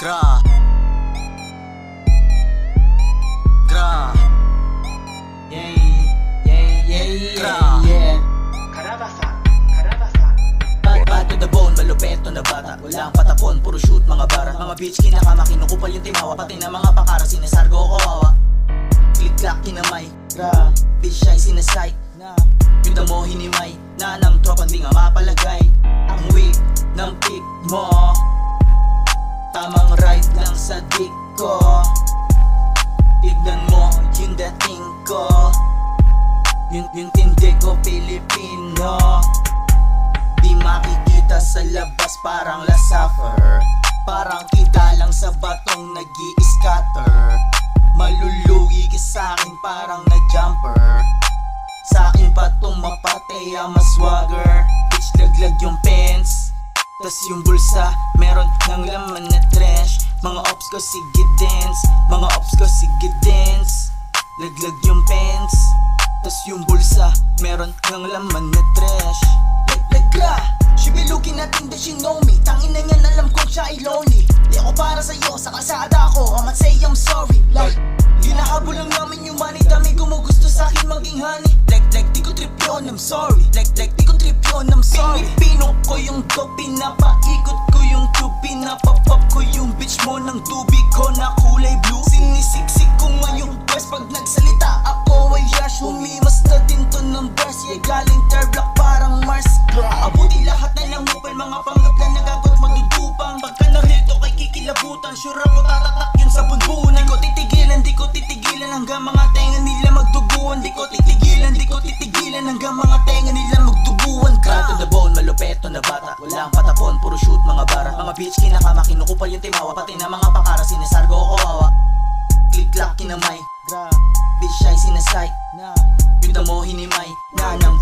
Gra Bad to the bone, malupeto na bata. Walang patapon, puro shoot mga bara. Mga bitch kinakama, kinukupal yung timawa. Pati na mga pakara, sinasargo o kawawa. Click-clack kinamay, bitch ay sinasite. Yung damo hinimay, na ng tropa di nga mapalagay. Ang weak ng pick mo, tamang right lang sa dick ko. Tignan mo yung dating ko, yung tindi ko Pilipino. Di makikita sa labas parang lasaffer. Parang kita lang sa batong nag-i-scatter. Malulugi ka sa'kin parang na-jumper. Sa'kin pa tong mapate ang maswagger. Bitch laglag yung pants, tas yung bulsa meron ng laman na trash. Mga ops ko sige dance, mga ops ko sige dance. Laglag yung pants, tas yung bulsa meron ng laman na trash. Lagra, she be looking at me that she know me. Tangina niyan alam kong siya ay lonely. Di ako para sa'yo, sa kalsada ko I'ma say I'm sorry. Like, hinahabol lang namin yung money. Dami gumugusto sa'kin maging honey. Like, di ko trip yun, I'm sorry. Like, di ko trip yun, I'm sorry. Pinipino ko yung dope, pinapaikot ko yung tube. Pinapapop ko yung bitch mo ng tubig ko na kulay blue. Sinisiksik ko ngayong boys pag nagsalita ako ay yash. Humimas na din to ng verse, yeah, galing third block parang Mars. Abuti lahat na lang mupal, mga panggap na nagagot magdudupang. Pagka narito kay kikilabutan, sure ako tatatak yun sa bunbunan. Di ko titigilan hanggang mga tenga nila magduguan. Di ko titigilan hanggang mga tenga nila magduguan. Bad to the bone, malupeto na bata. Walang patapon, puro shoot mga bara. Mga bitch kinakama, kinukupal yung timawa. Pati na mga pakara, sinasargo o kawawa. Click-clack kinamay, bitch ay sinasite. Yung damo hinimay, na ng